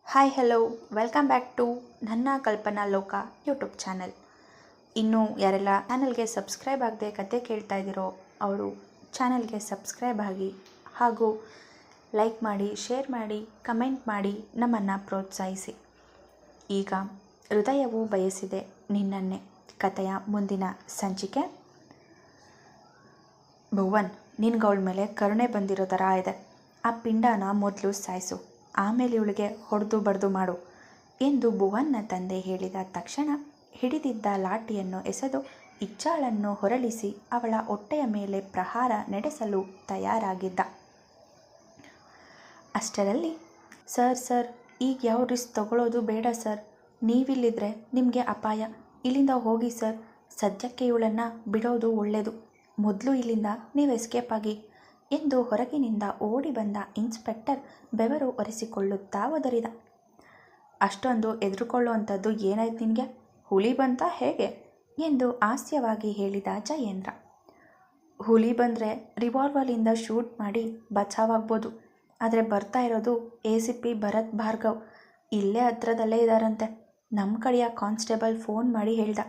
Hi hello welcome back to ನನ್ನ ಕಲ್ಪನಾ ಲೋಕ ಯೂಟ್ಯೂಬ್ ಚಾನಲ್. ಇನ್ನು ಯಾರೆಲ್ಲ ಚಾನಲ್ಗೆ ಸಬ್ಸ್ಕ್ರೈಬ್ ಆಗದೆ ಕತೆ ಕೇಳ್ತಾ ಇದ್ದೀರೋ ಅವರು ಚಾನಲ್ಗೆ ಸಬ್ಸ್ಕ್ರೈಬ್ ಆಗಿ ಹಾಗೂ ಲೈಕ್ ಮಾಡಿ, ಶೇರ್ ಮಾಡಿ, ಕಮೆಂಟ್ ಮಾಡಿ ನಮ್ಮನ್ನು ಪ್ರೋತ್ಸಾಹಿಸಿ. ಈಗ ಹೃದಯವು ಬಯಸಿದೆ ನಿನ್ನನ್ನೇ ಕಥೆಯ ಮುಂದಿನ ಸಂಚಿಕೆ. ಭುವನ್, ನಿನ್ಗವಳ ಮೇಲೆ ಕರುಣೆ ಬಂದಿರೋ ಥರ ಇದೆ. ಆ ಪಿಂಡನ ಮೊದಲು ಸಾಯಿಸು, ಆಮೇಲೆ ಇವಳಿಗೆ ಹೊಡೆದು ಬಡ್ದು ಮಾಡು ಎಂದು ಭುವನ್ನ ತಂದೆ ಹೇಳಿದ ತಕ್ಷಣ ಹಿಡಿದಿದ್ದ ಲಾಠಿಯನ್ನು ಎಸೆದು ಇಚ್ಛಾಳನ್ನು ಹೊರಳಿಸಿ ಅವಳ ಹೊಟ್ಟೆಯ ಮೇಲೆ ಪ್ರಹಾರ ನಡೆಸಲು ತಯಾರಾಗಿದ್ದ. ಅಷ್ಟರಲ್ಲಿ ಸರ್ ಈಗ ಯಾವ ರಿಸ್ಕ್ ತಗೊಳ್ಳೋದು ಬೇಡ ಸರ್, ನೀವಿಲ್ಲಿದ್ರೆ ನಿಮಗೆ ಅಪಾಯ, ಇಲ್ಲಿಂದ ಹೋಗಿ ಸರ್, ಸದ್ಯಕ್ಕೆ ಇವಳನ್ನು ಬಿಡೋದು ಒಳ್ಳೆಯದು, ಮೊದಲು ಇಲ್ಲಿಂದ ನೀವು ಎಸ್ಕೇಪ್ ಆಗಿ ಎಂದು ಹೊರಗಿನಿಂದ ಓಡಿ ಬಂದ ಇನ್ಸ್ಪೆಕ್ಟರ್ ಬೆವರು ಒರೆಸಿಕೊಳ್ಳುತ್ತಾ ಒದರಿದ. ಅಷ್ಟೊಂದು ಎದುರುಕೊಳ್ಳುವಂಥದ್ದು ಏನಾಯ್ತು ನಿನಗೆ? ಹುಲಿ ಬಂತ ಹೇಗೆ ಎಂದು ಹಾಸ್ಯವಾಗಿ ಹೇಳಿದ ಜಯೇಂದ್ರ. ಹುಲಿ ಬಂದರೆ ರಿವಾಲ್ವರ್ಲಿಂದ ಶೂಟ್ ಮಾಡಿ ಬಚಾವಾಗ್ಬೋದು, ಆದರೆ ಬರ್ತಾ ಇರೋದು ACP ಭರತ್ ಭಾರ್ಗವ್, ಇಲ್ಲೇ ಹತ್ರದಲ್ಲೇ ಇದ್ದಾರಂತೆ. ನಮ್ಮ ಕಡೆಯ ಕಾನ್ಸ್ಟೇಬಲ್ ಫೋನ್ ಮಾಡಿ ಹೇಳ್ದ,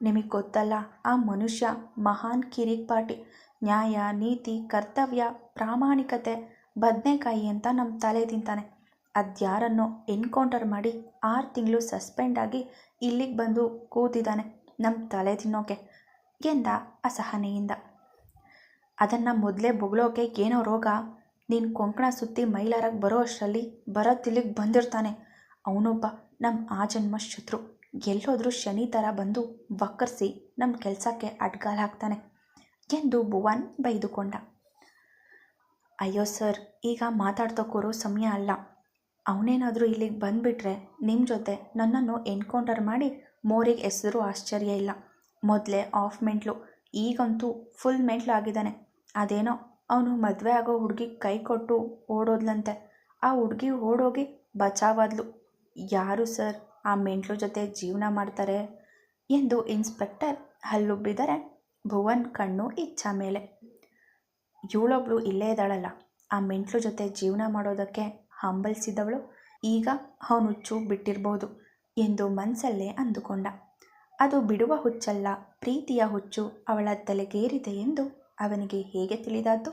ನಿಮಗೆ ಗೊತ್ತಲ್ಲ, ಆ ಮನುಷ್ಯ ಮಹಾನ್ ಕಿರಿಕ್ಪಾಟಿ, ನ್ಯಾಯ, ನೀತಿ, ಕರ್ತವ್ಯ, ಪ್ರಾಮಾಣಿಕತೆ ಬದನೆಕಾಯಿ ಅಂತ ನಮ್ಮ ತಲೆ ತಿಂತಾನೆ. ಅದ್ಯಾರನ್ನೋ ಎನ್ಕೌಂಟರ್ ಮಾಡಿ 6 ತಿಂಗಳು ಸಸ್ಪೆಂಡ್ ಆಗಿ ಇಲ್ಲಿಗೆ ಬಂದು ಕೂತಿದ್ದಾನೆ ನಮ್ಮ ತಲೆ ತಿನ್ನೋಕೆ ಎಂದ ಅಸಹನೆಯಿಂದ. ಅದನ್ನು ಮೊದಲೇ ಬೊಗಳೋಕೆ ಏನೋ ರೋಗ? ನೀನು ಕೊಂಕಣ ಸುತ್ತಿ ಮೈಲಾರಕ್ಕೆ ಬರೋ ಅಷ್ಟರಲ್ಲಿ ಭರತ್ ಇಲ್ಲಿಗೆ ಬಂದಿರ್ತಾನೆ. ಅವನೊಬ್ಬ ನಮ್ಮ ಆಜನ್ಮ ಶತ್ರು, ಎಲ್ಲೋದ್ರೂ ಶನಿ ಥರ ಬಂದು ವಕ್ಕರಿಸಿ ನಮ್ಮ ಕೆಲಸಕ್ಕೆ ಅಡ್ಗಾಲ ಹಾಕ್ತಾನೆ ಎಂದು ಭುವನ್ ಬೈದುಕೊಂಡ. ಅಯ್ಯೋ ಸರ್, ಈಗ ಮಾತಾಡ್ತಕ್ಕೋರೋ ಸಮಯ ಅಲ್ಲ. ಅವನೇನಾದರೂ ಇಲ್ಲಿಗೆ ಬಂದುಬಿಟ್ರೆ ನಿಮ್ಮ ಜೊತೆ ನನ್ನನ್ನು ಎನ್ಕೌಂಟರ್ ಮಾಡಿ ಮೋರಿಗೆ ಎಸೆದರೂ ಆಶ್ಚರ್ಯ ಇಲ್ಲ. ಮೊದಲೇ ಆಫ್ ಮೆಂಟ್ಲು, ಈಗಂತೂ ಫುಲ್ ಮೆಂಟ್ಲು ಆಗಿದ್ದಾನೆ. ಅದೇನೋ ಅವನು ಮದುವೆ ಆಗೋ ಹುಡುಗಿ ಕೈ ಕೊಟ್ಟು ಓಡೋದ್ಲಂತೆ, ಆ ಹುಡುಗಿ ಓಡೋಗಿ ಬಚಾವಾದ್ಲು. ಯಾರು ಸರ್ ಆ ಮೆಂಟ್ಲು ಜೊತೆ ಜೀವನ ಮಾಡ್ತಾರೆ ಎಂದು ಇನ್ಸ್ಪೆಕ್ಟರ್ ಹಲ್ಲುಬ್ಬಿದರೆ ಭುವನ್ ಕಣ್ಣು ಇಚ್ಛಾ ಮೇಲೆ. ಇವಳೊಬ್ಳು ಇಲ್ಲೇ ಇದ್ದಾಳಲ್ಲ, ಆ ಮೆಂಟ್ಲು ಜೊತೆ ಜೀವನ ಮಾಡೋದಕ್ಕೆ ಹಂಬಲಿಸಿದವಳು, ಈಗ ಅವನು ಹುಚ್ಚು ಬಿಟ್ಟಿರ್ಬೋದು ಎಂದು ಮನಸ್ಸಲ್ಲೇ ಅಂದುಕೊಂಡ. ಅದು ಬಿಡುವ ಹುಚ್ಚಲ್ಲ, ಪ್ರೀತಿಯ ಹುಚ್ಚು ಅವಳ ತಲೆಗೇರಿದೆ ಎಂದು ಅವನಿಗೆ ಹೇಗೆ ತಿಳಿದಾತು?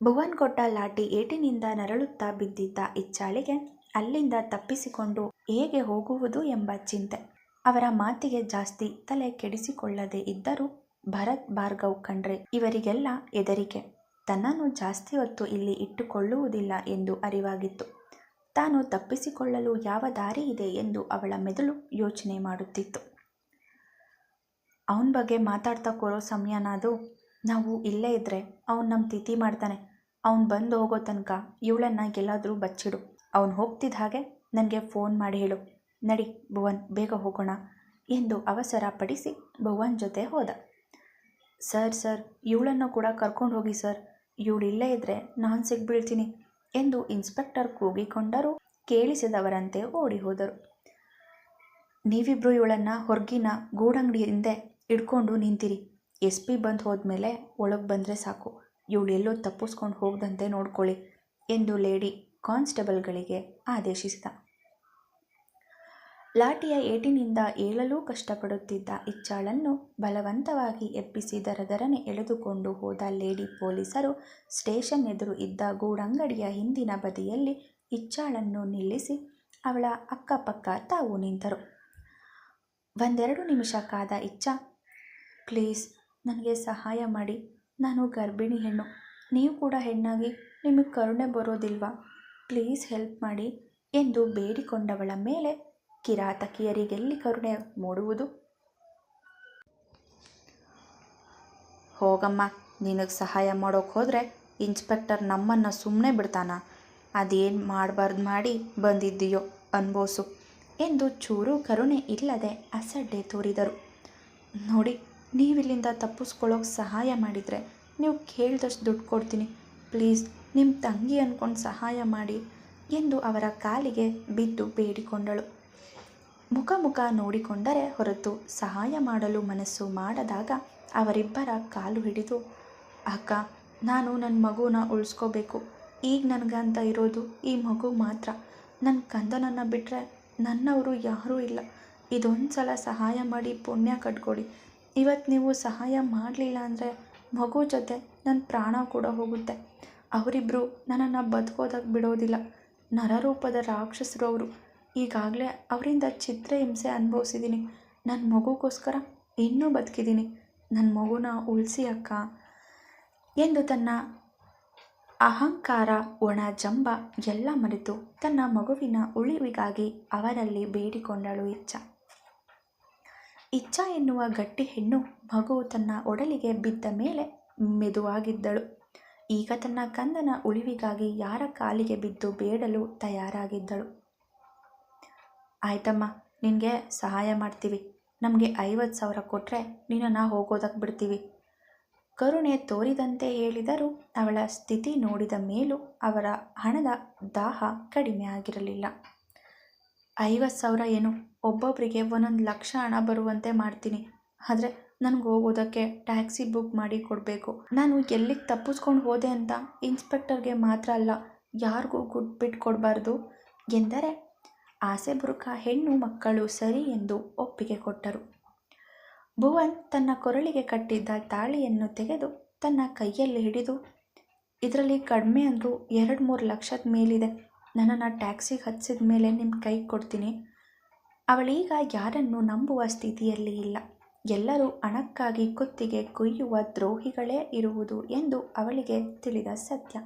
ಭುವನ್ ಕೊಟ್ಟ ಲಾಠಿ ಏಟಿನಿಂದ ನರಳುತ್ತಾ ಬಿದ್ದಿದ್ದ ಇಚ್ಛಾಳಿಗೆ ಅಲ್ಲಿಂದ ತಪ್ಪಿಸಿಕೊಂಡು ಹೇಗೆ ಹೋಗುವುದು ಎಂಬ ಚಿಂತೆ. ಅವರ ಮಾತಿಗೆ ಜಾಸ್ತಿ ತಲೆ ಕೆಡಿಸಿಕೊಳ್ಳದೆ ಇದ್ದರೂ ಭರತ್ ಭಾರ್ಗವ್ ಕಂಡ್ರೆ ಇವರಿಗೆಲ್ಲ ಹೆದರಿಕೆ. ತನ್ನನ್ನು ಜಾಸ್ತಿ ಹೊತ್ತು ಇಲ್ಲಿ ಇಟ್ಟುಕೊಳ್ಳುವುದಿಲ್ಲ ಎಂದು ಅರಿವಾಗಿತ್ತು. ತಾನು ತಪ್ಪಿಸಿಕೊಳ್ಳಲು ಯಾವ ದಾರಿ ಇದೆ ಎಂದು ಅವಳ ಮೆದುಳು ಯೋಚನೆ ಮಾಡುತ್ತಿತ್ತು. ಅವನ ಬಗ್ಗೆ ಮಾತಾಡ್ತಾ ಕೂರೋ ಸಮಯನಾದು, ನಾವು ಇಲ್ಲೇ ಇದ್ದರೆ ಅವನು ನಮ್ಮ ತಿಥಿ ಮಾಡ್ತಾನೆ. ಅವನು ಬಂದು ಹೋಗೋ ತನಕ ಇವಳನ್ನು ಎಲ್ಲಾದರೂ ಬಚ್ಚಿಡು. ಅವನು ಹೋಗ್ತಿದ್ದ ಹಾಗೆ ನನಗೆ ಫೋನ್ ಮಾಡಿ ಹೇಳು. ನಡಿ ಭುವನ್, ಬೇಗ ಹೋಗೋಣ ಎಂದು ಅವಸರ ಪಡಿಸಿ ಭುವನ್ ಜೊತೆ ಹೋದ. ಸರ್ ಇವಳನ್ನು ಕೂಡ ಕರ್ಕೊಂಡು ಹೋಗಿ ಸರ್, ಇವಳಿಲ್ಲೇ ಇದ್ದರೆ ನಾನು ಸಿಗ್ಬೀಳ್ತೀನಿ ಎಂದು ಇನ್ಸ್ಪೆಕ್ಟರ್ ಕೂಗಿಕೊಂಡರೂ ಕೇಳಿಸಿದವರಂತೆ ಓಡಿ ಹೋದರು. ನೀವಿಬ್ಬರು ಇವಳನ್ನು ಹೊರಗಿನ ಗೂಡಂಗಡಿ ಹಿಂದೆ ಇಟ್ಕೊಂಡು ನಿಂತಿರಿ. SP ಬಂದು ಹೋದ್ಮೇಲೆ ಒಳಗೆ ಬಂದರೆ ಸಾಕು, ಇವಳೆಲ್ಲೋ ತಪ್ಪಿಸ್ಕೊಂಡು ಹೋಗದಂತೆ ನೋಡ್ಕೊಳ್ಳಿ ಎಂದು ಲೇಡಿ ಕಾನ್ಸ್ಟೇಬಲ್ಗಳಿಗೆ ಆದೇಶಿಸಿದ. ಲಾಠಿಯ ಏಟಿನಿಂದ ಏಳಲೂ ಕಷ್ಟಪಡುತ್ತಿದ್ದ ಇಚ್ಛಾಳನ್ನು ಬಲವಂತವಾಗಿ ಎಬ್ಬಿಸಿ ದರದರನೆ ಎಳೆದುಕೊಂಡು ಹೋದ ಲೇಡಿ ಪೊಲೀಸರು ಸ್ಟೇಷನ್ ಎದುರು ಇದ್ದ ಗೂಡಂಗಡಿಯ ಹಿಂದಿನ ಬದಿಯಲ್ಲಿ ಇಚ್ಛಾಳನ್ನು ನಿಲ್ಲಿಸಿ ಅವಳ ಅಕ್ಕಪಕ್ಕ ತಾವು ನಿಂತರು. 1-2 ನಿಮಿಷ ಕಾದ ಇಚ್ಛಾ, ಪ್ಲೀಸ್ ನನಗೆ ಸಹಾಯ ಮಾಡಿ, ನಾನು ಗರ್ಭಿಣಿ ಹೆಣ್ಣು, ನೀವು ಕೂಡ ಹೆಣ್ಣಾಗಿ ನಿಮಗೆ ಕರುಣೆ ಬರೋದಿಲ್ವಾ? ಪ್ಲೀಸ್ ಹೆಲ್ಪ್ ಮಾಡಿ ಎಂದು ಬೇಡಿಕೊಂಡವಳ ಮೇಲೆ ಕಿರಾತಕಿಯರಿಗೆಲ್ಲಿ ಕರುಣೆ ಮೂಡುವುದು? ಹೋಗಮ್ಮ, ನಿನಗೆ ಸಹಾಯ ಮಾಡೋಕೆ ಹೋದರೆ ಇನ್ಸ್ಪೆಕ್ಟರ್ ನಮ್ಮನ್ನು ಸುಮ್ಮನೆ ಬಿಡ್ತಾನ? ಅದೇನು ಮಾಡಬಾರ್ದು ಮಾಡಿ ಬಂದಿದ್ದೀಯೋ ಅನ್ಬೋಸು ಎಂದು ಚೂರು ಕರುಣೆ ಇಲ್ಲದೆ ಅಸಡ್ಡೆ ತೋರಿದರು. ನೋಡಿ, ನೀವಿಲ್ಲಿಂದ ತಪ್ಪಿಸ್ಕೊಳ್ಳೋಕೆ ಸಹಾಯ ಮಾಡಿದರೆ ನೀವು ಕೇಳಿದಷ್ಟು ದುಡ್ಡು ಕೊಡ್ತೀನಿ, ಪ್ಲೀಸ್ ನಿಮ್ಮ ತಂಗಿ ಅಂದ್ಕೊಂಡು ಸಹಾಯ ಮಾಡಿ ಎಂದು ಅವರ ಕಾಲಿಗೆ ಬಿದ್ದು ಬೇಡಿಕೊಂಡಳು. ಮುಖ ನೋಡಿಕೊಂಡರೆ ಹೊರತು ಸಹಾಯ ಮಾಡಲು ಮನಸ್ಸು ಮಾಡದಾಗ ಅವರಿಬ್ಬರ ಕಾಲು ಹಿಡಿದು, ಅಕ್ಕ, ನಾನು ನನ್ನ ಮಗುನ ಉಳಿಸ್ಕೋಬೇಕು, ಈಗ ನನಗಂತ ಇರೋದು ಈ ಮಗು ಮಾತ್ರ, ನನ್ನ ಕಂದನನ್ನು ಬಿಟ್ಟರೆ ನನ್ನವರು ಯಾರೂ ಇಲ್ಲ. ಇದೊಂದು ಸಲ ಸಹಾಯ ಮಾಡಿ ಪುಣ್ಯ ಕಟ್ಕೊಡಿ. ಇವತ್ತು ನೀವು ಸಹಾಯ ಮಾಡಲಿಲ್ಲ ಅಂದರೆ ಮಗು ಜೊತೆ ನನ್ನ ಪ್ರಾಣ ಕೂಡ ಹೋಗುತ್ತೆ. ಅವರಿಬ್ಬರು ನನ್ನನ್ನು ಬದುಕೋದಕ್ಕೆ ಬಿಡೋದಿಲ್ಲ. ನರರೂಪದ ರಾಕ್ಷಸರು ಅವರು. ಈಗಾಗಲೇ ಅವರಿಂದ ಚಿತ್ರಹಿಂಸೆ ಅನುಭವಿಸಿದ್ದೀನಿ. ನನ್ನ ಮಗುಗೋಸ್ಕರ ಇನ್ನೂ ಬದುಕಿದ್ದೀನಿ. ನನ್ನ ಮಗುನ ಉಳಿಸಿ ಅಕ್ಕ ಎಂದು ತನ್ನ ಅಹಂಕಾರ, ಒಣ ಜಂಬ ಎಲ್ಲ ಮರೆತು ತನ್ನ ಮಗುವಿನ ಉಳಿವಿಗಾಗಿ ಅವರಲ್ಲಿ ಬೇಡಿಕೊಂಡಳು ಇಚ್ಛಾ ಎನ್ನುವ ಗಟ್ಟಿ ಹೆಣ್ಣು ಮಗು ತನ್ನ ಒಡಲಿಗೆ ಬಿದ್ದ ಮೇಲೆ ಮೆದುವಾಗಿದ್ದಳು. ಈಗ ತನ್ನ ಕಂದನ ಉಳಿವಿಗಾಗಿ ಯಾರ ಕಾಲಿಗೆ ಬಿದ್ದು ಬೇಡಲು ತಯಾರಾಗಿದ್ದಳು. ಆಯ್ತಮ್ಮ, ನಿನಗೆ ಸಹಾಯ ಮಾಡ್ತೀವಿ. ನಮಗೆ 50,000 ಕೊಟ್ಟರೆ ನಿನ್ನನ್ನು ಹೋಗೋದಕ್ಕೆ ಬಿಡ್ತೀವಿ. ಕರುಣೆ ತೋರಿದಂತೆ ಹೇಳಿದರೂ ಅವಳ ಸ್ಥಿತಿ ನೋಡಿದ ಮೇಲೂ ಅವರ ಹಣದ ದಾಹ ಕಡಿಮೆ ಆಗಿರಲಿಲ್ಲ. 50,000 ಏನು, ಒಬ್ಬೊಬ್ಬರಿಗೆ 1,00,000 ಹಣ ಬರುವಂತೆ ಮಾಡ್ತೀನಿ. ಆದರೆ ನನಗೆ ಹೋಗೋದಕ್ಕೆ ಟ್ಯಾಕ್ಸಿ ಬುಕ್ ಮಾಡಿ ಕೊಡಬೇಕು. ನಾನು ಎಲ್ಲಿಗೆ ತಪ್ಪಿಸ್ಕೊಂಡು ಹೋದೆ ಅಂತ ಇನ್ಸ್ಪೆಕ್ಟರ್ಗೆ ಮಾತ್ರ ಅಲ್ಲ, ಯಾರಿಗೂ ಬಿಟ್ಟು ಕೊಡಬಾರ್ದು ಎಂದರೆ ಆಸೆ ಬುರುಕ ಹೆಣ್ಣು ಮಕ್ಕಳು ಸರಿ ಎಂದು ಒಪ್ಪಿಗೆ ಕೊಟ್ಟರು. ಭುವನ್ ತನ್ನ ಕೊರಳಿಗೆ ಕಟ್ಟಿದ್ದ ತಾಳಿಯನ್ನು ತೆಗೆದು ತನ್ನ ಕೈಯಲ್ಲಿ ಹಿಡಿದು, ಇದರಲ್ಲಿ ಕಡಿಮೆ ಅಂದರೂ 2-3 ಲಕ್ಷದ ಮೇಲಿದೆ. ನನ್ನನ್ನು ಟ್ಯಾಕ್ಸಿಗೆ ಹತ್ತಿಸಿದ ಮೇಲೆ ನಿಮ್ಮ ಕೈ ಕೊಡ್ತೀನಿ. ಅವಳೀಗ ಯಾರನ್ನು ನಂಬುವ ಸ್ಥಿತಿಯಲ್ಲಿ ಇಲ್ಲ. ಎಲ್ಲರೂ ಹಣಕ್ಕಾಗಿ ಕುತ್ತಿಗೆ ಕುಯ್ಯುವ ದ್ರೋಹಿಗಳೇ ಇರುವುದು ಎಂದು ಅವಳಿಗೆ ತಿಳಿದ ಸತ್ಯ.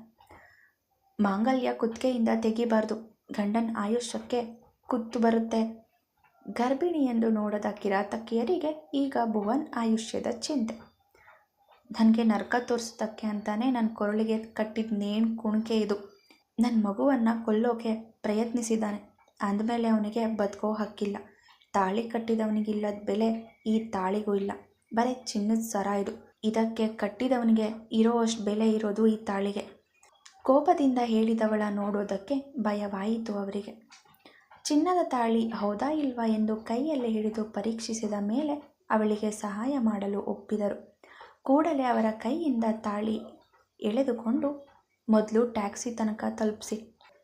ಮಾಂಗಲ್ಯ ಕುತ್ತಿಗೆಯಿಂದ ತೆಗಿಬಾರ್ದು, ಗಂಡನ ಆಯುಷ್ಯಕ್ಕೆ ಕುತ್ತು ಬರುತ್ತೆ. ಗರ್ಭಿಣಿ ಎಂದು ನೋಡದ ಕಿರಾತಕಿಯರಿಗೆ ಈಗ ಭುವನ್ ಆಯುಷ್ಯದ ಚಿಂತೆ. ನನಗೆ ನರಕ ತೋರಿಸೋದಕ್ಕೆ ಅಂತಾನೆ ನನ್ನ ಕೊರಳಿಗೆ ಕಟ್ಟಿದ ನೇಣು ಕುಣಿಕೆ ಇದು. ನನ್ನ ಮಗುವನ್ನು ಕೊಲ್ಲೋಕೆ ಪ್ರಯತ್ನಿಸಿದ್ದಾನೆ ಅಂದಮೇಲೆ ಅವನಿಗೆ ಬದುಕೋ ಹಕ್ಕಿಲ್ಲ. ತಾಳಿ ಕಟ್ಟಿದವನಿಗಿಲ್ಲದ ಬೆಲೆ ಈ ತಾಳಿಗೂ ಇಲ್ಲ. ಬರೀ ಚಿನ್ನದ ಸರ ಇದು. ಇದಕ್ಕೆ ಕಟ್ಟಿದವನಿಗೆ ಇರೋ ಅಷ್ಟು ಬೆಲೆ ಇರೋದು ಈ ತಾಳಿಗೆ. ಕೋಪದಿಂದ ಹೇಳಿದವಳ ನೋಡೋದಕ್ಕೆ ಭಯವಾಯಿತು ಅವರಿಗೆ. ಚಿನ್ನದ ತಾಳಿ ಹೌದಾ ಇಲ್ವಾ ಎಂದು ಕೈಯಲ್ಲಿ ಹಿಡಿದು ಪರೀಕ್ಷಿಸಿದ ಮೇಲೆ ಅವಳಿಗೆ ಸಹಾಯ ಮಾಡಲು ಒಪ್ಪಿದರು. ಕೂಡಲೇ ಅವರ ಕೈಯಿಂದ ತಾಳಿ ಎಳೆದುಕೊಂಡು, ಮೊದಲು ಟ್ಯಾಕ್ಸಿ ತನಕ ತಲುಪಿಸಿ,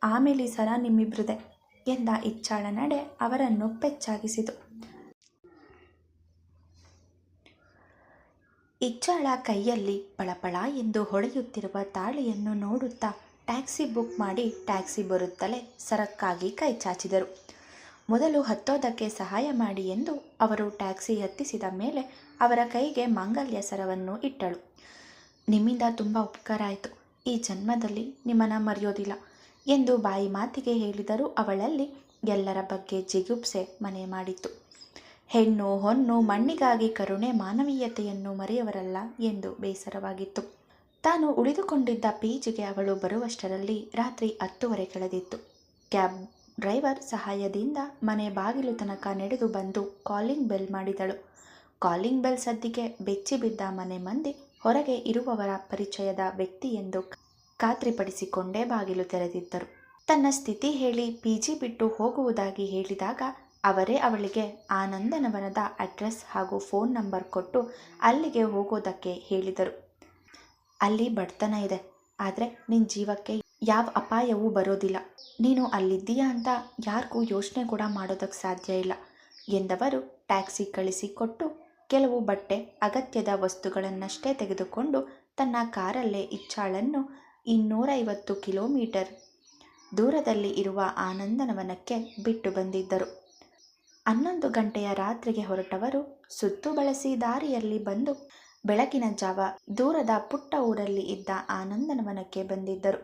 ಆಮೇಲೆ ಈ ಸರ ನಿಮ್ಮಿಬ್ರದೆ ಎಂದ ಇಚ್ಛಾಳ ನಡೆ ಅವರನ್ನು ಪೆಚ್ಚಾಗಿಸಿತು. ಇಚ್ಛಾಳ ಕೈಯಲ್ಲಿ ಪಳಪಳ ಎಂದು ಹೊಳೆಯುತ್ತಿರುವ ತಾಳಿಯನ್ನು ನೋಡುತ್ತಾ ಟ್ಯಾಕ್ಸಿ ಬುಕ್ ಮಾಡಿ ಟ್ಯಾಕ್ಸಿ ಬರುತ್ತಲೇ ಸರಕ್ಕಾಗಿ ಕೈ ಚಾಚಿದರು. ಮೊದಲು ಹತ್ತೋದಕ್ಕೆ ಸಹಾಯ ಮಾಡಿ ಎಂದು ಅವರು ಟ್ಯಾಕ್ಸಿ ಹತ್ತಿಸಿದ ಮೇಲೆ ಅವರ ಕೈಗೆ ಮಾಂಗಲ್ಯ ಸರವನ್ನು ಇಟ್ಟಳು. ನಿಮ್ಮಿಂದ ತುಂಬ ಉಪಕಾರ ಆಯಿತು. ಈ ಜನ್ಮದಲ್ಲಿ ನಿಮ್ಮನ್ನು ಮರೆಯೋದಿಲ್ಲ ಎಂದು ಬಾಯಿ ಮಾತಿಗೆ ಹೇಳಿದರೂ ಅವಳಲ್ಲಿ ಎಲ್ಲರ ಬಗ್ಗೆ ಜಿಗುಪ್ಸೆ ಮನೆ ಮಾಡಿತ್ತು. ಹೆಣ್ಣು ಹೊನ್ನು ಮಣ್ಣಿಗಾಗಿ ಕರುಣೆ ಮಾನವೀಯತೆಯನ್ನು ಮರೆಯವರಲ್ಲ ಎಂದು ಬೇಸರವಾಗಿತ್ತು. ತಾನು ಉಳಿದುಕೊಂಡಿದ್ದ ಪೀಜಿಗೆ ಅವಳು ಬರುವಷ್ಟರಲ್ಲಿ ರಾತ್ರಿ 10:30 ಕಳೆದಿತ್ತು. ಕ್ಯಾಬ್ ಡ್ರೈವರ್ ಸಹಾಯದಿಂದ ಮನೆ ಬಾಗಿಲು ತನಕ ನಡೆದು ಬಂದು ಕಾಲಿಂಗ್ ಬೆಲ್ ಮಾಡಿದಳು. ಕಾಲಿಂಗ್ ಬೆಲ್ ಸದ್ದಿಗೆ ಬೆಚ್ಚಿಬಿದ್ದ ಮನೆ ಮಂದಿ ಹೊರಗೆ ಇರುವವರ ಪರಿಚಯದ ವ್ಯಕ್ತಿ ಎಂದು ಖಾತ್ರಿಪಡಿಸಿಕೊಂಡೇ ಬಾಗಿಲು ತೆರೆದಿದ್ದರು. ತನ್ನ ಸ್ಥಿತಿ ಹೇಳಿ ಪಿಜಿ ಬಿಟ್ಟು ಹೋಗುವುದಾಗಿ ಹೇಳಿದಾಗ ಅವರೇ ಅವಳಿಗೆ ಆನಂದನವನದ ಅಡ್ರೆಸ್ ಹಾಗೂ ಫೋನ್ ನಂಬರ್ ಕೊಟ್ಟು ಅಲ್ಲಿಗೆ ಹೋಗೋದಕ್ಕೆ ಹೇಳಿದರು. ಅಲ್ಲಿ ಬಡತನ ಇದೆ, ಆದರೆ ನಿನ್ನ ಜೀವಕ್ಕೆ ಯಾವ ಅಪಾಯವೂ ಬರೋದಿಲ್ಲ. ನೀನು ಅಲ್ಲಿದ್ದೀಯಾ ಅಂತ ಯಾರಿಗೂ ಯೋಚನೆ ಕೂಡ ಮಾಡೋದಕ್ಕೆ ಸಾಧ್ಯ ಇಲ್ಲ ಎಂದವರು ಟ್ಯಾಕ್ಸಿ ಕಳಿಸಿಕೊಟ್ಟು ಕೆಲವು ಬಟ್ಟೆ ಅಗತ್ಯದ ವಸ್ತುಗಳನ್ನಷ್ಟೇ ತೆಗೆದುಕೊಂಡು ತನ್ನ ಕಾರಲ್ಲೇ ಇಚ್ಛಾಳನ್ನು 250 ಕಿಲೋಮೀಟರ್ ದೂರದಲ್ಲಿ ಇರುವ ಆನಂದನವನಕ್ಕೆ ಬಿಟ್ಟು ಬಂದಿದ್ದರು. 11 ಗಂಟೆಯ ರಾತ್ರಿಗೆ ಹೊರಟವರು ಸುತ್ತು ಬಳಸಿ ದಾರಿಯಲ್ಲಿ ಬಂದು ಬೆಳಗಿನ ಜಾವ ದೂರದ ಪುಟ್ಟ ಊರಲ್ಲಿ ಇದ್ದ ಆನಂದನವನಕ್ಕೆ ಬಂದಿದ್ದರು.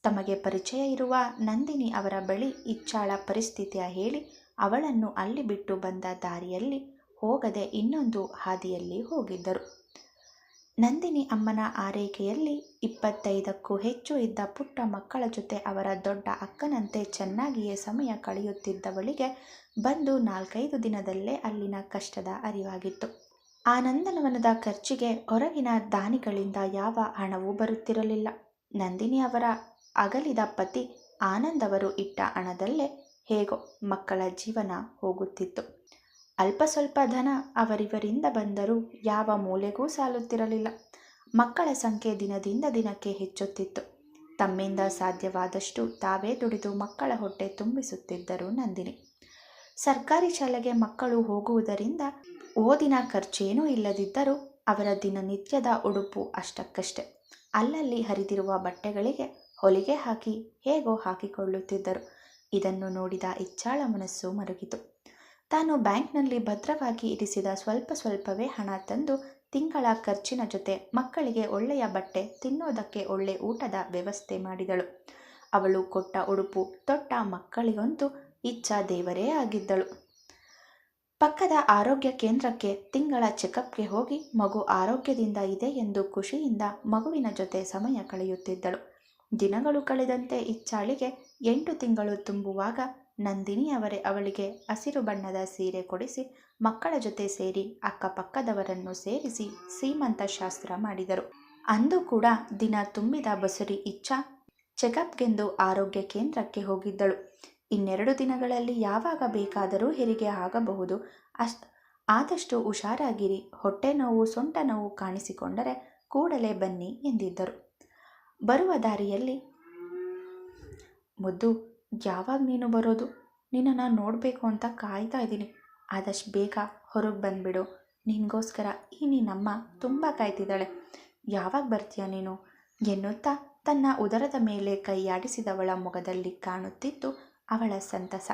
ತಮಗೆ ಪರಿಚಯ ಇರುವ ನಂದಿನಿ ಅವರ ಬಳಿ ಇಚ್ಛಾಳ ಪರಿಸ್ಥಿತಿಯ ಹೇಳಿ ಅವಳನ್ನು ಅಲ್ಲಿ ಬಿಟ್ಟು ಬಂದ ದಾರಿಯಲ್ಲಿ ಹೋಗದೆ ಇನ್ನೊಂದು ಹಾದಿಯಲ್ಲಿ ಹೋಗಿದ್ದರು. ನಂದಿನಿ ಅಮ್ಮನ ಆರೈಕೆಯಲ್ಲಿ 25ಕ್ಕೂ ಹೆಚ್ಚು ಇದ್ದ ಪುಟ್ಟ ಮಕ್ಕಳ ಜೊತೆ ಅವರ ದೊಡ್ಡ ಅಕ್ಕನಂತೆ ಚೆನ್ನಾಗಿಯೇ ಸಮಯ ಕಳೆಯುತ್ತಿದ್ದವಳಿಗೆ ಬಂದು 4-5 ದಿನದಲ್ಲೇ ಅಲ್ಲಿನ ಕಷ್ಟದ ಅರಿವಾಗಿತ್ತು. ಆನಂದನವನದ ಖರ್ಚಿಗೆ ಹೊರಗಿನ ದಾನಿಗಳಿಂದ ಯಾವ ಹಣವೂ ಬರುತ್ತಿರಲಿಲ್ಲ. ನಂದಿನಿ ಅವರ ಅಗಲಿದ ಪತಿ ಆನಂದ್ ಅವರು ಇಟ್ಟ ಹಣದಲ್ಲೇ ಹೇಗೋ ಮಕ್ಕಳ ಜೀವನ ಹೋಗುತ್ತಿತ್ತು. ಅಲ್ಪ ಸ್ವಲ್ಪ ಧನ ಅವರಿವರಿಂದ ಬಂದರೂ ಯಾವ ಮೂಲೆಗೂ ಸಾಲುತ್ತಿರಲಿಲ್ಲ. ಮಕ್ಕಳ ಸಂಖ್ಯೆ ದಿನದಿಂದ ದಿನಕ್ಕೆ ಹೆಚ್ಚುತ್ತಿತ್ತು. ತಮ್ಮಿಂದ ಸಾಧ್ಯವಾದಷ್ಟು ತಾವೇ ದುಡಿದು ಮಕ್ಕಳ ಹೊಟ್ಟೆ ತುಂಬಿಸುತ್ತಿದ್ದರು ನಂದಿನಿ. ಸರ್ಕಾರಿ ಶಾಲೆಗೆ ಮಕ್ಕಳು ಹೋಗುವುದರಿಂದ ಓದಿನ ಖರ್ಚೇನೂ ಇಲ್ಲದಿದ್ದರೂ ಅವರ ದಿನನಿತ್ಯದ ಉಡುಪು ಅಷ್ಟಕ್ಕಷ್ಟೆ. ಅಲ್ಲಲ್ಲಿ ಹರಿದಿರುವ ಬಟ್ಟೆಗಳಿಗೆ ಹೊಲಿಗೆ ಹಾಕಿ ಹೇಗೋ ಹಾಕಿಕೊಳ್ಳುತ್ತಿದ್ದರು. ಇದನ್ನು ನೋಡಿದ ಇಚ್ಛಾಳ ಮನಸ್ಸು ಮರುಗಿತು. ತಾನು ಬ್ಯಾಂಕ್ನಲ್ಲಿ ಭದ್ರವಾಗಿ ಇರಿಸಿದ ಸ್ವಲ್ಪವೇ ಹಣ ತಂದು ತಿಂಗಳ ಖರ್ಚಿನ ಜೊತೆ ಮಕ್ಕಳಿಗೆ ಒಳ್ಳೆಯ ಬಟ್ಟೆ, ತಿನ್ನೋದಕ್ಕೆ ಒಳ್ಳೆ ಊಟದ ವ್ಯವಸ್ಥೆ ಮಾಡಿದಳು. ಅವಳು ಕೊಟ್ಟ ಉಡುಪು ತೊಟ್ಟ ಮಕ್ಕಳಿಗಂತೂ ಇಚ್ಛಾ ದೇವರೇ ಆಗಿದ್ದಳು. ಪಕ್ಕದ ಆರೋಗ್ಯ ಕೇಂದ್ರಕ್ಕೆ ತಿಂಗಳ ಚೆಕಪ್ಗೆ ಹೋಗಿ ಮಗು ಆರೋಗ್ಯದಿಂದ ಇದೆ ಎಂದು ಖುಷಿಯಿಂದ ಮಗುವಿನ ಜೊತೆ ಸಮಯ ಕಳೆಯುತ್ತಿದ್ದಳು. ದಿನಗಳು ಕಳೆದಂತೆ ಇಚ್ಛಾಳಿಗೆ 8 ತಿಂಗಳು ತುಂಬುವಾಗ ನಂದಿನಿಯವರೇ ಅವಳಿಗೆ ಹಸಿರು ಬಣ್ಣದ ಸೀರೆ ಕೊಡಿಸಿ ಮಕ್ಕಳ ಜೊತೆ ಸೇರಿ ಅಕ್ಕಪಕ್ಕದವರನ್ನು ಸೇರಿಸಿ ಸೀಮಂತ ಶಾಸ್ತ್ರ ಮಾಡಿದರು. ಅಂದು ಕೂಡ ದಿನ ತುಂಬಿದ ಬಸುರಿ ಇಚ್ಛಾ ಚೆಕಪ್ಗೆಂದು ಆರೋಗ್ಯ ಕೇಂದ್ರಕ್ಕೆ ಹೋಗಿದ್ದಳು. 2 ದಿನಗಳಲ್ಲಿ ಯಾವಾಗ ಬೇಕಾದರೂ ಹೆರಿಗೆ ಆಗಬಹುದು, ಆದಷ್ಟು ಹುಷಾರಾಗಿರಿ, ಹೊಟ್ಟೆ ನೋವು ಸೊಂಟ ನೋವು ಕಾಣಿಸಿಕೊಂಡರೆ ಕೂಡಲೇ ಬನ್ನಿ ಎಂದಿದ್ದರು. ಬರುವ ದಾರಿಯಲ್ಲಿ, ಮುದ್ದು, ಯಾವಾಗ ನೀನು ಬರೋದು? ನಿನ್ನನ್ನು ನೋಡಬೇಕು ಅಂತ ಕಾಯ್ತಾ ಇದ್ದೀನಿ. ಆದಷ್ಟು ಬೇಗ ಹೊರಗೆ ಬಂದುಬಿಡು. ನಿನಗೋಸ್ಕರ ಈ ನಿನ್ನಮ್ಮ ತುಂಬ ಕಾಯ್ತಿದ್ದಾಳೆ. ಯಾವಾಗ ಬರ್ತೀಯ ನೀನು ಎನ್ನುತ್ತಾ ತನ್ನ ಉದರದ ಮೇಲೆ ಕೈಯಾಡಿಸಿದವಳ ಮೊಗದಲ್ಲಿ ಕಾಣುತ್ತಿತ್ತು ಅವಳ ಸಂತಸ.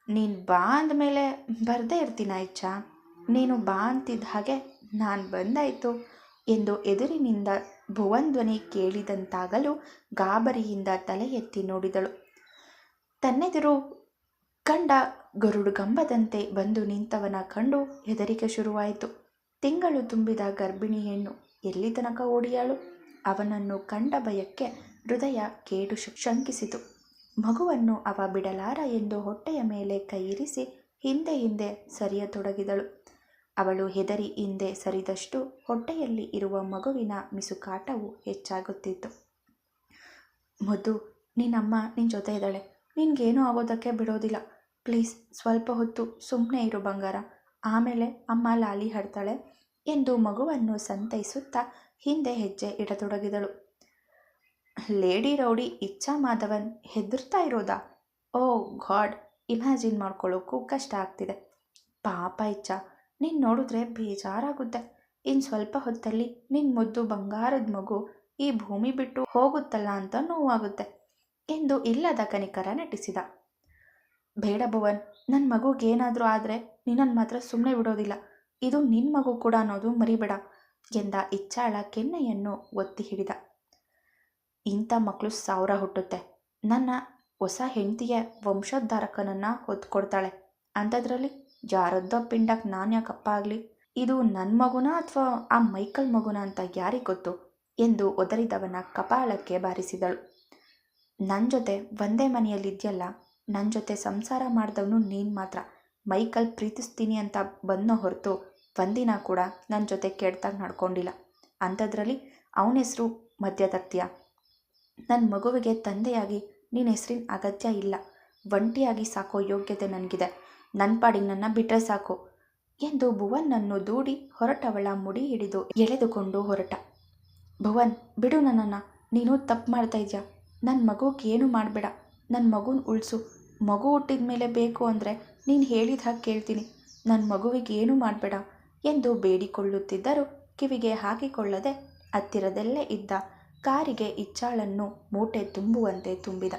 ನೀನು ಬಾ ಅಂದಮೇಲೆ ಬರದೇ ಇರ್ತೀನ ಇಚ್ಛಾ? ನೀನು ಬಾ ಅಂತಿದ್ದ ಹಾಗೆ ನಾನು ಬಂದಾಯಿತು ಎಂದು ಎದುರಿನಿಂದ ಭುವನ್ ಧ್ವನಿ ಕೇಳಿದಂತಾಗಲೂ ಗಾಬರಿಯಿಂದ ತಲೆ ಎತ್ತಿ ನೋಡಿದಳು. ತನ್ನೆದುರು ಕಂಡ ಗರುಡುಗಂಬದಂತೆ ಬಂದು ನಿಂತವನ ಕಂಡು ಹೆದರಿಕೆ ಶುರುವಾಯಿತು. ತಿಂಗಳು ತುಂಬಿದ ಗರ್ಭಿಣಿ ಹೆಣ್ಣು ಎಲ್ಲಿ ತನಕ ಓಡಿಯಾಳು? ಅವನನ್ನು ಕಂಡ ಭಯಕ್ಕೆ ಹೃದಯ ಕೇಡು ಶಂಕಿಸಿತು. ಮಗುವನ್ನು ಅವ ಬಿಡಲಾರ ಎಂದು ಹೊಟ್ಟೆಯ ಮೇಲೆ ಕೈಯಿರಿಸಿ ಹಿಂದೆ ಸರಿಯತೊಡಗಿದಳು. ಅವಳು ಹೆದರಿ ಹಿಂದೆ ಸರಿದಷ್ಟು ಹೊಟ್ಟೆಯಲ್ಲಿ ಇರುವ ಮಗುವಿನ ಮಿಸುಕಾಟವು ಹೆಚ್ಚಾಗುತ್ತಿತ್ತು. ಮುದ್ದು, ನಿನ್ನಮ್ಮ ನಿನ್ನ ಜೊತೆ ಇದ್ದಾಳೆ. ನಿನಗೇನೂ ಆಗೋದಕ್ಕೆ ಬಿಡೋದಿಲ್ಲ. ಪ್ಲೀಸ್ ಸ್ವಲ್ಪ ಹೊತ್ತು ಸುಮ್ಮನೆ ಇರು ಬಂಗಾರ, ಆಮೇಲೆ ಅಮ್ಮ ಲಾಲಿ ಹಾಡ್ತಾಳೆ ಎಂದು ಮಗುವನ್ನು ಸಂತೈಸುತ್ತಾ ಹಿಂದೆ ಹೆಜ್ಜೆ ಇಡತೊಡಗಿದಳು. ಲೇಡಿ ರೌಡಿ ಇಚ್ಛಾ ಮಾಧವನ್ ಹೆದರ್ತಾ ಇರೋದಾ? ಓ ಗಾಡ್, ಇಮ್ಯಾಜಿನ್ ಮಾಡ್ಕೊಳ್ಳೋಕ್ಕೂ ಕಷ್ಟ ಆಗ್ತಿದೆ. ಪಾಪ ಇಚ್ಛಾ, ನೀನು ನೋಡಿದ್ರೆ ಬೇಜಾರಾಗುತ್ತೆ. ಇನ್ನು ಸ್ವಲ್ಪ ಹೊತ್ತಲ್ಲಿ ನಿನ್ನ ಮುದ್ದು ಬಂಗಾರದ ಮಗು ಈ ಭೂಮಿ ಬಿಟ್ಟು ಹೋಗುತ್ತಲ್ಲ ಅಂತ ನೋವಾಗುತ್ತೆ ಎಂದು ಇಲ್ಲದ ಕನಿಕರ ನಟಿಸಿದ. ಬೇಡ ಭುವನ್, ನನ್ನ ಮಗುಗೇನಾದರೂ ಆದರೆ ನಿನ್ನನ್ನು ಮಾತ್ರ ಸುಮ್ಮನೆ ಬಿಡೋದಿಲ್ಲ. ಇದು ನಿನ್ನ ಮಗು ಕೂಡ ಅನ್ನೋದು ಮರಿಬೇಡ ಎಂದ ಇಚ್ಛಾಳ ಕೆನ್ನೆಯನ್ನು ಒತ್ತಿ ಹಿಡಿದ. ಇಂಥ ಮಕ್ಕಳು 1000 ಹುಟ್ಟುತ್ತೆ. ನನ್ನ ಹೊಸ ಹೆಂಡತಿಗೆ ವಂಶೋದ್ಧಾರಕನನ್ನು ಹೊತ್ಕೊಡ್ತಾಳೆ. ಅಂಥದ್ರಲ್ಲಿ ಯಾರದ್ದೋ ಪಿಂಡಕ್ಕೆ ನಾನು ಯಾಕಪ್ಪ ಆಗಲಿ? ಇದು ನನ್ನ ಮಗುನ ಅಥವಾ ಆ ಮೈಕಲ್ ಮಗುನ ಅಂತ ಯಾರಿಗೆ ಗೊತ್ತು ಎಂದು ಒದರಿದವನ ಕಪಾಳಕ್ಕೆ ಬಾರಿಸಿದಳು. ನನ್ನ ಜೊತೆ ಒಂದೇ ಮನೆಯಲ್ಲಿದೆಯಲ್ಲ, ನನ್ನ ಜೊತೆ ಸಂಸಾರ ಮಾಡಿದವನು ನೀನು ಮಾತ್ರ. ಮೈಕಲ್ ಪ್ರೀತಿಸ್ತೀನಿ ಅಂತ ಬಂದೋ ಹೊರತು ಒಂದಿನ ಕೂಡ ನನ್ನ ಜೊತೆ ಕೆಡ್ತಾಗ ನಡ್ಕೊಂಡಿಲ್ಲ. ಅಂಥದ್ರಲ್ಲಿ ಅವನ ಹೆಸರು ಮಧ್ಯ ತರ್ತೀಯ? ನನ್ನ ಮಗುವಿಗೆ ತಂದೆಯಾಗಿ ನಿನ್ನ ಹೆಸರಿನ ಅಗತ್ಯ ಇಲ್ಲ. ಒಂಟಿಯಾಗಿ ಸಾಕೋ ಯೋಗ್ಯತೆ ನನಗಿದೆ. ನನ್ನ ಪಾಡಿಗೆ ನನ್ನ ಬಿಟ್ಟರೆ ಸಾಕು ಎಂದು ಭುವನ್ನನ್ನು ದೂಡಿ ಹೊರಟವಳ ಮುಡಿ ಹಿಡಿದು ಎಳೆದುಕೊಂಡು ಹೊರಟ. ಭುವನ್, ಬಿಡು ನನ್ನನ್ನು. ನೀನು ತಪ್ಪು ಮಾಡ್ತಾ ಇದೆಯಾ. ನನ್ನ ಮಗುಗೆ ಏನು ಮಾಡಬೇಡ. ನನ್ನ ಮಗುನ ಉಳಿಸು. ಮಗು ಹುಟ್ಟಿದ ಮೇಲೆ ಬೇಕು ಅಂದರೆ ನೀನು ಹೇಳಿದ ಹಾಗೆ ಕೇಳ್ತೀನಿ. ನನ್ನ ಮಗುವಿಗೆ ಏನೂ ಮಾಡಬೇಡ ಎಂದು ಬೇಡಿಕೊಳ್ಳುತ್ತಿದ್ದರೂ ಕಿವಿಗೆ ಹಾಕಿಕೊಳ್ಳದೆ ಹತ್ತಿರದಲ್ಲೇ ಇದ್ದ ಕಾರಿಗೆ ಇಚ್ಛಾಳನ್ನು ಮೂಟೆ ತುಂಬುವಂತೆ ತುಂಬಿದ.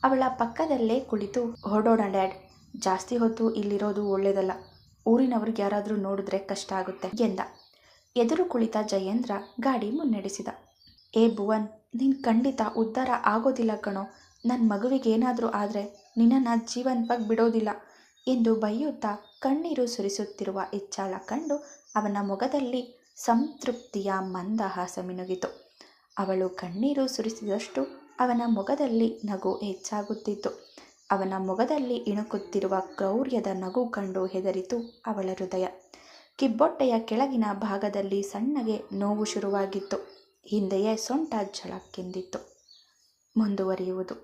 ಅವಳ ಪಕ್ಕದಲ್ಲೇ ಕುಳಿತು, ಹೊರಡೋಣ ಡ್ಯಾಡ್, ಜಾಸ್ತಿ ಹೊತ್ತು ಇಲ್ಲಿರೋದು ಒಳ್ಳೆಯದಲ್ಲ. ಊರಿನವ್ರಿಗೆ ಯಾರಾದರೂ ನೋಡಿದ್ರೆ ಕಷ್ಟ ಆಗುತ್ತೆ ಎಂದ. ಎದುರು ಕುಳಿತ ಜಯೇಂದ್ರ ಗಾಡಿ ಮುನ್ನಡೆಸಿದ. ಏ ಭುವನ್, ನೀನು ಖಂಡಿತ ಉದ್ಧಾರ ಆಗೋದಿಲ್ಲ ಕಣೋ. ನನ್ನ ಮಗುವಿಗೇನಾದರೂ ಆದರೆ ನಿನ್ನನ್ನು ಜೀವಂತವಾಗಿ ಬಿಡೋದಿಲ್ಲ ಎಂದು ಬೈಯುತ್ತಾ ಕಣ್ಣೀರು ಸುರಿಸುತ್ತಿರುವ ಇಚ್ಛಾಳ ಕಂಡು ಅವನ ಮೊಗದಲ್ಲಿ ಸಂತೃಪ್ತಿಯ ಮಂದಹಾಸ ಮಿನುಗಿತು. ಅವಳು ಕಣ್ಣೀರು ಸುರಿಸಿದಷ್ಟು ಅವನ ಮೊಗದಲ್ಲಿ ನಗು ಹೆಚ್ಚಾಗುತ್ತಿತ್ತು. ಅವನ ಮೊಗದಲ್ಲಿ ಇಣುಕುತ್ತಿರುವ ಕ್ರೌರ್ಯದ ನಗು ಕಂಡು ಹೆದರಿತು ಅವಳ ಹೃದಯ. ಕಿಬ್ಬೊಟ್ಟೆಯ ಕೆಳಗಿನ ಭಾಗದಲ್ಲಿ ಸಣ್ಣಗೆ ನೋವು ಶುರುವಾಗಿತ್ತು. ಹಿಂದೆಯೇ ಸೊಂಟ ಝಳಕ್ಕೆಂದಿತ್ತು. ಮುಂದುವರಿಯುವುದು.